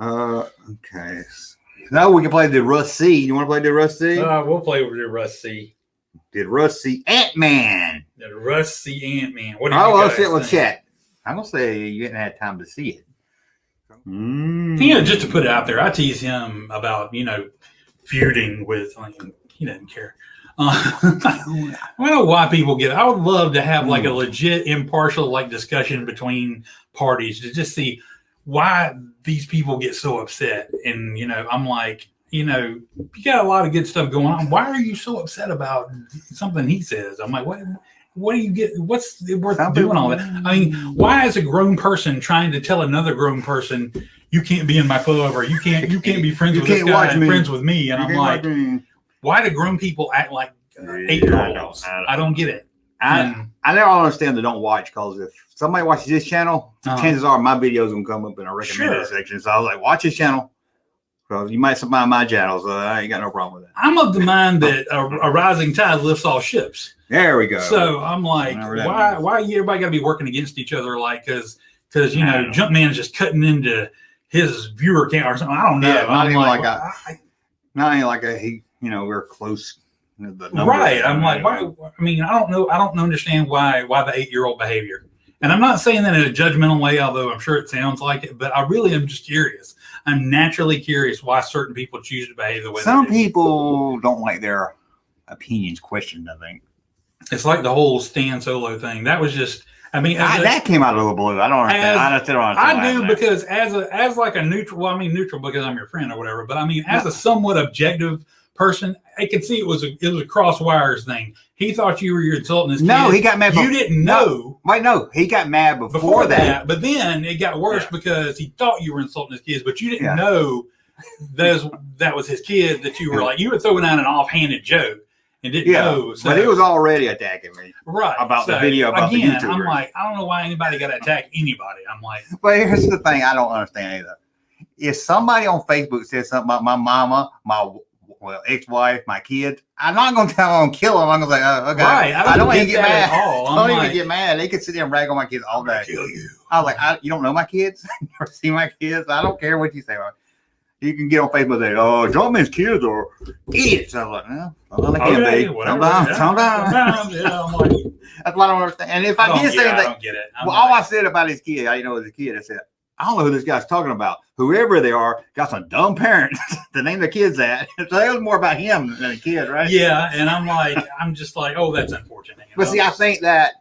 Okay. No, we can play the Rust C. You want to play the Rust C? We'll play with the Rust C. Did Rust C Ant-Man? The Rust C Ant-Man. What do you guys say? Well, think? chat. I'm gonna say you didn't have time to see it. Just to put it out there, I tease him about feuding with. He doesn't care. I don't know why people get it. I would love to have like a legit impartial discussion between parties to just see why these people get so upset. And I'm like, you got a lot of good stuff going on. Why are you so upset about something he says? I'm like, what do you get? What's it worth doing all that? I mean, why is a grown person trying to tell another grown person you can't be in my club or you can't be friends with this guy and friends with me? And I'm like, why do grown people act like 8-year-olds? I don't get it. I never understand the don't watch, because if somebody watches this channel, chances are my videos gonna come up in a recommended section. So I was like, watch this channel, because you might find my channel, so I ain't got no problem with that. I'm of the mind that a rising tide lifts all ships. There we go. So I'm like, why everybody got to be working against each other? Like, because Junkman is just cutting into his viewer count or something. I don't know. Yeah, not even like we're close. Right. I'm like, why? I mean, I don't know. I don't understand why the 8-year-old behavior. And I'm not saying that in a judgmental way, although I'm sure it sounds like it. But I really am just curious. I'm naturally curious why certain people choose to behave the way some they do. people don't like their opinions questioned, I think. It's like the whole Stan Solo thing. That was just, that came out of the blue. I don't understand. I do, because as like a neutral, well, I mean neutral because I'm your friend or whatever, but I mean as a somewhat objective person, I could see it was a cross wires thing. He thought you were insulting his kids. No, he got mad. You didn't know. No, he got mad before that. But then it got worse because he thought you were insulting his kids, but you didn't know that was his kid, that you were throwing out an offhanded joke. And didn't know. So, but he was already attacking me. Right. About the video about the YouTuber. I'm like, I don't know why anybody got to attack anybody. I'm like. But here's the thing I don't understand either. If somebody on Facebook says something about my mama, my ex-wife, my kids, I'm not going to tell them kill them. I'm going to say, oh, okay. Right. I don't even get mad. I don't even get mad. They can sit there and rag on my kids all day. Kill you. I was like, you don't know my kids? You never see my kids? I don't care what you say. You can get on Facebook and say, oh, Junkman's kids are idiots. I was like, well, they can't be. Calm down. Yeah, I'm like, that's what I don't understand. And if I did say that, I don't get it. All I said about his kid, I know as a kid, I said, I don't know who this guy's talking about. Whoever they are, got some dumb parents to name their kids that. So it was more about him than the kid, right? Yeah, and I'm just like, oh, that's unfortunate. But see, I think that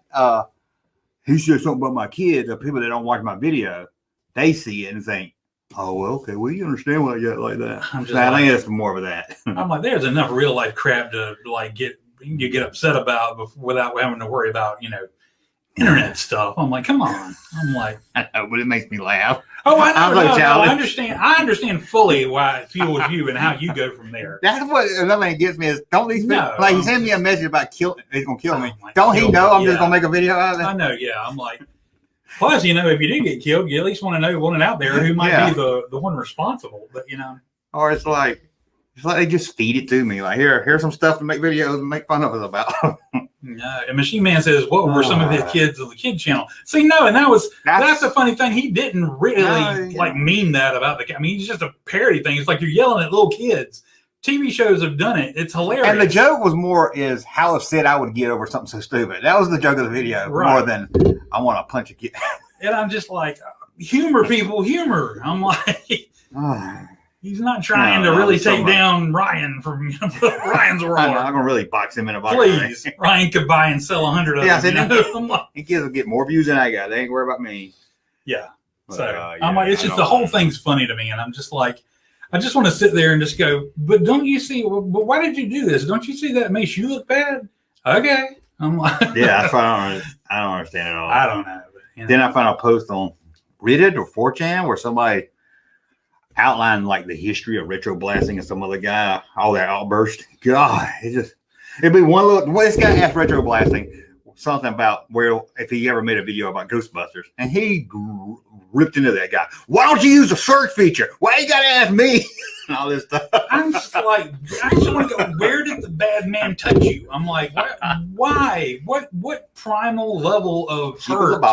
he said something about my kids, or people that don't watch my video, they see it and think, oh, well, okay. Well, you understand why I get like that. I think it's more of that. I'm like, there's enough real life crap to get upset about without having to worry about internet stuff. I'm like, come on. I'm like, I know, but it makes me laugh. Oh, I know. I understand. I understand fully why it fuels you and how you go from there. That's what another thing gets me is don't these people like he sent me a message about he's gonna kill me. Don't he know I'm just gonna make a video out of it? I know. Yeah, I'm like. Plus, if you do get killed, you at least want to know one out there who might be the one responsible. But or it's like they just feed it to me. Like here's some stuff to make videos and make fun of us about. No, and Machine Man says, "What were some of his kids of the kid channel?" See, no, and that's the funny thing. He didn't really mean that about the. I mean, it's just a parody thing. It's like you're yelling at little kids. TV shows have done it. It's hilarious. And the joke was more is how upset I would get over something so stupid. That was the joke of the video more than I want to punch a kid. And I'm just like, humor, people, humor. I'm like, he's not trying to really take down Ryan from Ryan's world. I'm going to really box him in a box. Please. Ryan could buy and sell 100 of them. I said, kids will get more views than I got. They ain't worried about me. Yeah. So I'm like, it's just the whole thing's funny to me. And I'm just like, I just want to sit there and just go, but don't you see, but why did you do this? Don't you see that it makes you look bad? Okay. I'm like, yeah, that's what I don't understand at all. I don't know. But, Then I found a post on Reddit or 4chan where somebody outlined like the history of retro blasting and some other guy, all that outburst. God, it'd be one little, this guy asked retro blasting something about where if he ever made a video about Ghostbusters, and he ripped into that guy. Why don't you use the search feature? Why you gotta ask me? and all this stuff. I'm just like, I just want to go, where did the bad man touch you? I'm like, why? What primal level of hurt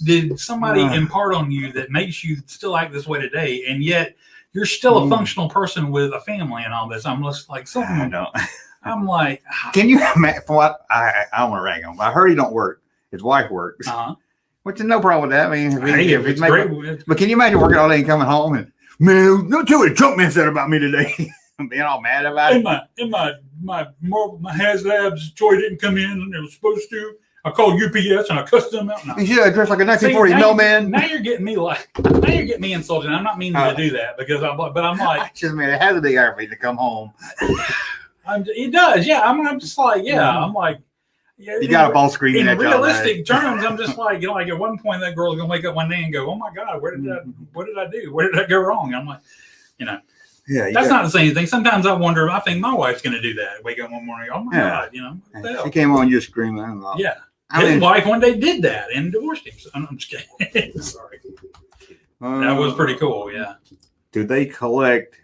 did somebody impart on you that makes you still act this way today? And yet you're still a functional person with a family and all this. I'm just like, something. I know. I'm like, can you imagine? I don't want to rag on him. I heard he don't work. His wife works. Which is no problem with that. I mean, if it's great. But can you imagine working all day and coming home and, man, don't tell what Junkman said about me today. I'm being all mad about it. My HasLabs toy didn't come in and it was supposed to. I called UPS and I cussed them out. You should have dressed like a 1940 mailman. Now you're getting me insulted. I'm not meaning to do that because I'm like, just man, it has to be hard for you to come home. It does, yeah. I'm just like, yeah. I'm like, yeah. You got a ball screaming in at realistic terms. I'm just like, like at one point that girl's gonna wake up one day and go, "Oh my God, what did I do? Where did I go wrong?" I'm like, yeah. That's not the same thing. Sometimes I wonder. I think my wife's gonna do that. Wake up one morning, oh my God, what the hell? She came on, you screaming. Yeah. His wife one day did that and divorced him. So I'm just kidding. Sorry. That was pretty cool. Yeah. Do they collect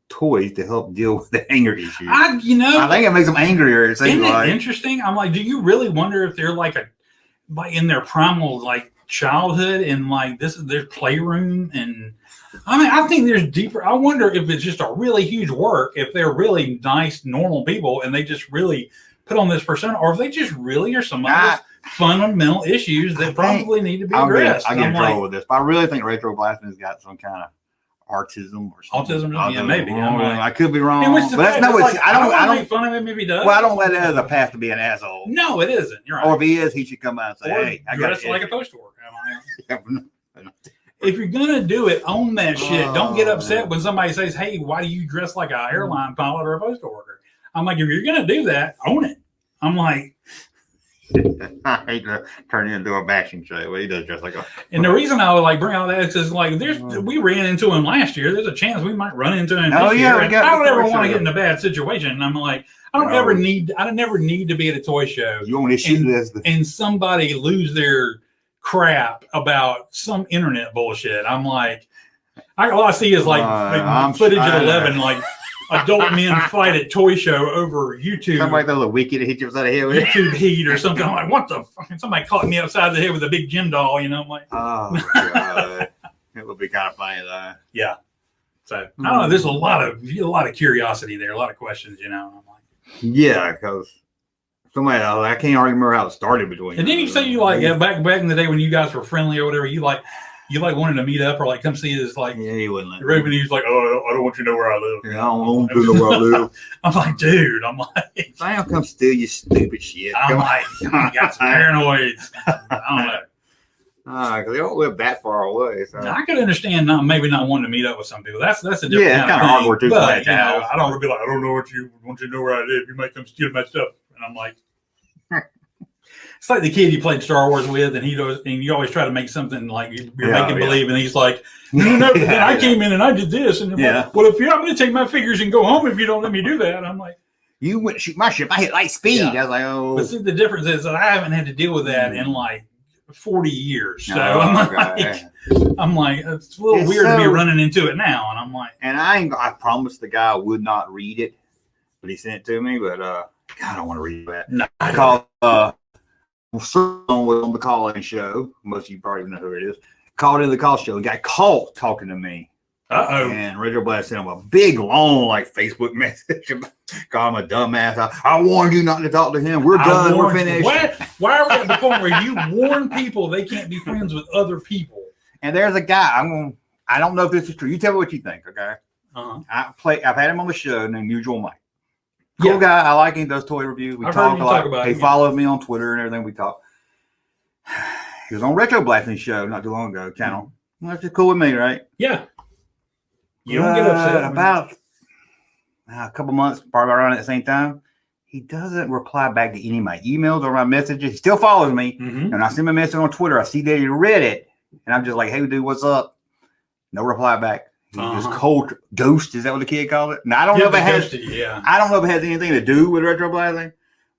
toys to help deal with the anger issue? I think it makes them angrier. Isn't it interesting? I'm like, do you really wonder if they're like in their primal like childhood and like this is their playroom? And I mean, I think there's deeper. I wonder if it's just a really huge work, if they're really nice, normal people, and they just really put on this persona, or if they just really are some fundamental issues that probably need to be addressed. I get in trouble with this, but I really think Retro Blasting has got some kind of autism or something. Autism, yeah, maybe. I could be wrong. But that's not what I don't make fun of him if he does. Well, I don't let it as a path to be an asshole. No, it isn't. You're right. Or if he is, he should come out and say, "Hey, I got like a poster worker." If you're gonna do it, own that shit. Don't get upset when somebody says, "Hey, why do you dress like an airline pilot or a postal worker?" I'm like, if you're gonna do that, own it. I'm like, I hate to turn it into a bashing show, but he does dress like a. And the reason I would like bring all that is because like we ran into him last year. There's a chance we might run into him this year. I don't ever want to get in a bad situation. And I'm like, I never need to be at a toy show. You want to and somebody lose their crap about some internet bullshit. I'm like, all I see is like footage at 11, like. Adult men fight at toy show over YouTube. Somebody throw the wicked hit you upside the head with YouTube heat or something. I'm like, what the fuck? Somebody caught me upside the head with a big gym doll, I'm like, oh my God. It would be kind of funny though. Yeah. So I don't know. There's a lot of curiosity there, a lot of questions, I'm like, yeah, because somebody I can't remember how it started between. And then you say you like back in the day when you guys were friendly or whatever, you wanted to meet up or like come see us like he wouldn't let me. He's like, oh, I don't want you to know where I live. Yeah, I don't want you to know where I live. I'm like, dude, I'll come steal your stupid shit. I'm like, I got some paranoids. I don't know. Because they don't live that far away. So. I could understand maybe not wanting to meet up with some people. That's a different kind of awkward too. But I don't want to be like, I don't know want you to know where I live. You might come steal my stuff, and I'm like. It's like the kid you played Star Wars with, and you always try to make something like you're making believe, and he's like, I came in and I did this, and like, well, if I'm going to take my figures and go home if you don't let me do that, I'm like, you wouldn't shoot my ship. I hit light speed. Yeah. I was like, oh. But see, the difference is that I haven't had to deal with that in like 40 years, so I'm like, it's a little weird to be running into it now, and I'm like, and I promised the guy I would not read it, but he sent it to me, but God, I don't want to read that. No, because someone was on the call-in show. Most of you probably know who it is. Called in the call show and got caught talking to me. And Retro Blast sent him a big, long, like Facebook message. Call him a dumbass. I warned you not to talk to him. We're done. We're finished. Why are we at the point where you warn people they can't be friends with other people? And there's a guy. I don't know if this is true. You tell me what you think, okay? I've had him on the show named Mutual Mike. Cool guy. I like him. Does toy reviews. We talk a lot. He followed me on Twitter and everything. We talk. He was on Retro Blasting show not too long ago. Channel. Well, that's just cool with me, right? Yeah. You don't get upset. About a couple months, probably around at the same time, he doesn't reply back to any of my emails or my messages. He still follows me. And I send him a message on Twitter. I see that he read it. And I'm just like, hey, dude, what's up? No reply back. Just cold ghost. Is that what the kid called it? Now I don't know if it has. I don't know if it has anything to do with Retro Blasting,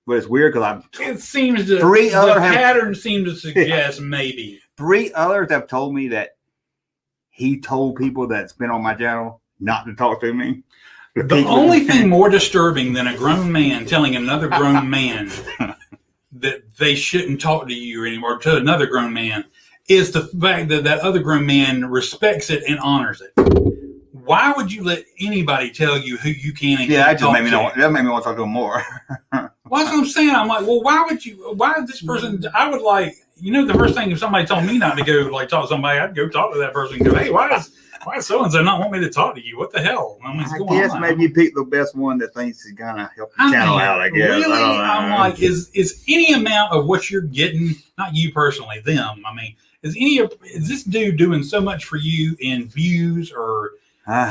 but it's weird because it seems to pattern seemed to suggest maybe 3 others have told me that he told people that's been on my channel, not to talk to me. The only thing more disturbing than a grown man telling another grown man that they shouldn't talk to you anymore, to another grown man, is the fact that that other grown man respects it and honors it. Why would you let anybody tell you who you can and can't talk to? That made me want to talk to him more. Well, that's what I'm saying. I'm like, well, why would this person, I would like, the first thing if somebody told me not to go like talk to somebody, I'd go talk to that person and go, hey, why does so-and-so not want me to talk to you? What the hell? I guess maybe you pick the best one that thinks he's going to help the channel out, I guess. Really? I'm like, is any amount of what you're getting, not you personally, them, is this dude doing so much for you in views or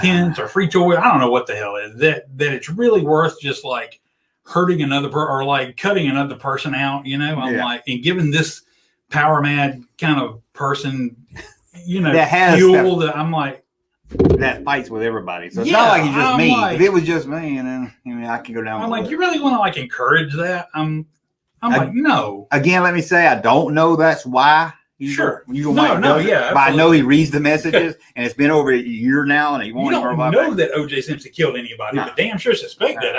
hints or free toy? I don't know what the hell it is. That it's really worth just like hurting another or like cutting another person out, I'm like, and giving this power mad kind of person, that has fuel that I'm like, that fights with everybody. So it's not like it's just me. Like, if it was just me, and then I can go down. I'm like, you really want to like encourage that? I'm like, no. Again, let me say, I don't know that's why. Sure. But I know he reads the messages, and it's been over a year now, and he won't even know that O.J. Simpson killed anybody, but damn sure suspect it.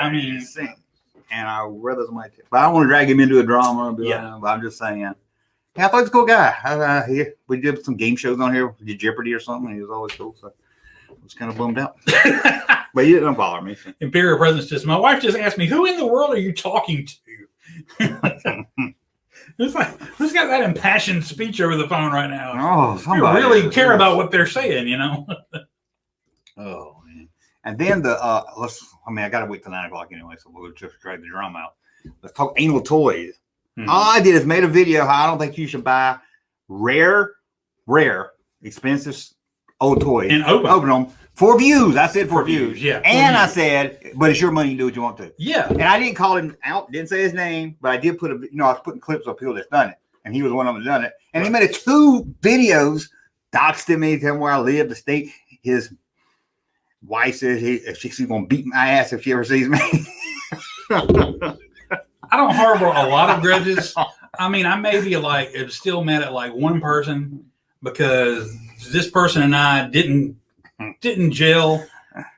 And I rather somebody, but I don't want to drag him into a drama. But I'm just saying. Yeah, I thought he was a cool guy. We did some game shows on here. We did Jeopardy or something. And he was always cool, so I was kind of bummed out. But he didn't bother me. So. Imperial Presence my wife just asked me, who in the world are you talking to? It's like, who's got that impassioned speech over the phone right now? Oh, somebody. You really care about what they're saying, Oh, man. And then I got to wait till 9 o'clock anyway, so we'll just drag the drum out. Let's talk anal toys. Mm-hmm. All I did is made a video how I don't think you should buy rare, expensive old toys. And open them. For views. I said for views. Yeah. And I said, but it's your money, you do what you want to. Yeah. And I didn't call him out, didn't say his name, but I did put I was putting clips of people that's done it. And he was one of them that done it. And he made 2 videos, doxed me, telling where I live, the state. His wife says she's going to beat my ass if she ever sees me. I don't harbor a lot of grudges. I may be like, still mad at like one person because this person and I didn't gel,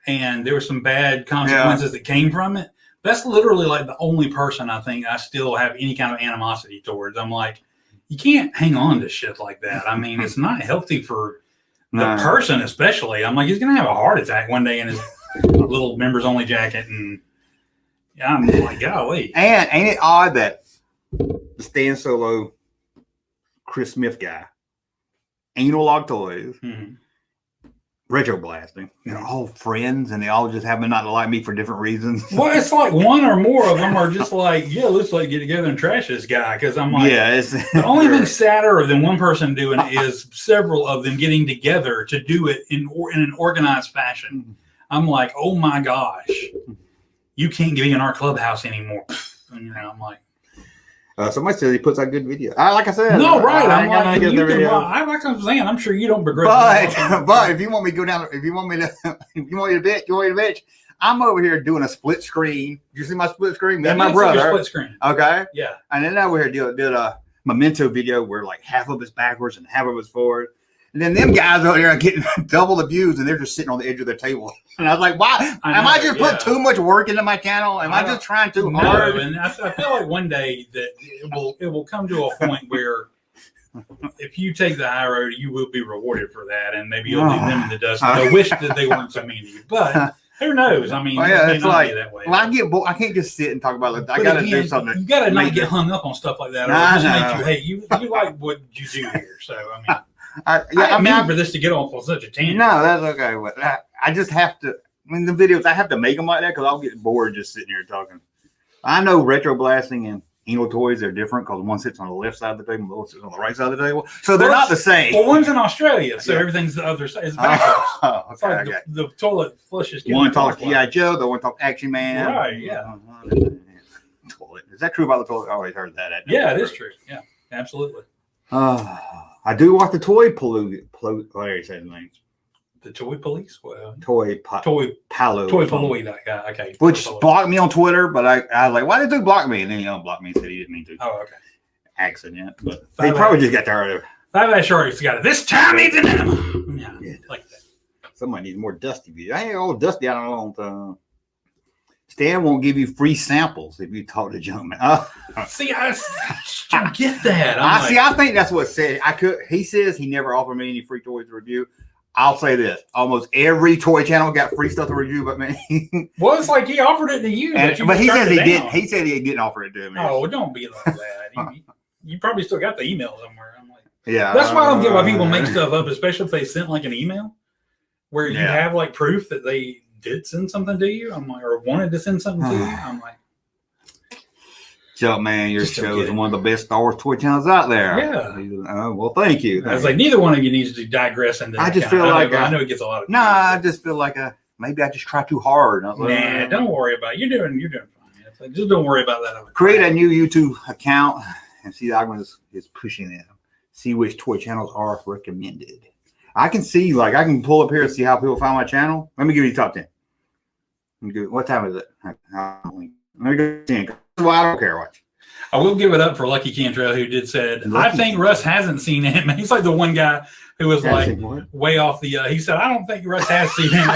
and there were some bad consequences that came from it. That's literally like the only person I think I still have any kind of animosity towards. I'm like, you can't hang on to shit like that. It's not healthy for the person, especially. I'm like, he's gonna have a heart attack one day in his little members only jacket, and I'm like, golly. And ain't it odd that the Stan Solo Chris Smith guy, anal log toys. Mm-hmm. Retro blasting. They're all friends, and they all just happen not to like me for different reasons. Well, it's like one or more of them are just like, let's like get together and trash this guy. Because I'm like, the only thing sadder than one person doing it is several of them getting together to do it in an organized fashion. I'm like, oh my gosh, you can't be in our clubhouse anymore. I'm like. Somebody says he puts out good video. Like I said, no, right. I'm saying, I'm sure you don't begrudge. But if you want me to go down, if you want me to bitch, I'm over here doing a split screen. You see my split screen? That's my brother. Split screen. Okay. Yeah. And then over here did a memento video where like half of it's backwards and half of it's forward. And then them guys over there are getting double the views, and they're just sitting on the edge of their table. And I was like, why? Am I just putting too much work into my channel? Am I just trying too hard? And I feel like one day that it will come to a point where if you take the high road, you will be rewarded for that, and maybe you'll leave them in the dust. They'll wish that they weren't so mean to you. But who knows? It's like that way. Well, I get bored. I can't just sit and talk about it. I got to do something. You got to not get hung up on stuff like that, or it just makes you hate. You like what you do here, so I mean, for this to get off on such a tangent. No, that's okay. But I just have to. The videos, I have to make them like that because I'll get bored just sitting here talking. I know retro blasting and anal toys are different because one sits on the left side of the table, the other sits on the right side of the table. So they're not the same. Well, one's in Australia, so everything's the other side. It's backwards. It's like the toilet flushes. One talks G.I. Joe, the one talks Action Man. Right, yeah. Toilet. Is that true about the toilet? I always heard that. Yeah, it is true. Yeah, absolutely. I do watch the toy Larry said his name. The toy police? Well, Toy Palo. Toy Paloy, that guy. Okay. Which blocked me on Twitter, but I was like, why did they block me? And then he unblocked me and said he didn't mean to. Oh, okay. Accident. But they probably just got tired of it. Five Sharks got it. This time he's an enema. Yeah, like that. Somebody needs more Dusty video. I ain't old Dusty out in a long time. Stan won't give you free samples if you talk to Junkman. See, I don't get that. I think that's what said. He says he never offered me any free toys to review. I'll say this: almost every toy channel got free stuff to review, but me. Well, it's like he offered it to you, but he says he didn't. He said he didn't offer it to me. Oh, don't be like that. You probably still got the email somewhere. I'm like, yeah. That's why I don't get why people make stuff up, especially if they sent like an email where you have like proof that they did send something to you. I'm like, or wanted to send something to you. I'm like, Junkman, your show is one of the best Star Wars toy channels out there. Yeah. Well, thank you. I was like, neither one of you needs to digress into. I just feel like I know it gets a lot of. I just feel like maybe I just try too hard. Nah, don't worry about it. You're doing fine. Like, just don't worry about that. Create a new YouTube account and see how is pushing them. See which toy channels are recommended. I can see, like, I can pull up here and see how people find my channel. Let me give you the top 10. What time is it? Let me go 10. Well, I don't care what. I will give it up for Lucky Cantrell, who did said, I think Russ hasn't seen him. He's like the one guy who was like way off the. He said, I don't think Russ has seen him.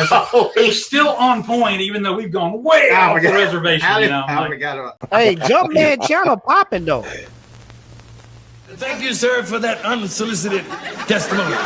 He's still on point, even though we've gone way off the reservation. Hey, Junkman channel popping though. Thank you, sir, for that unsolicited testimony.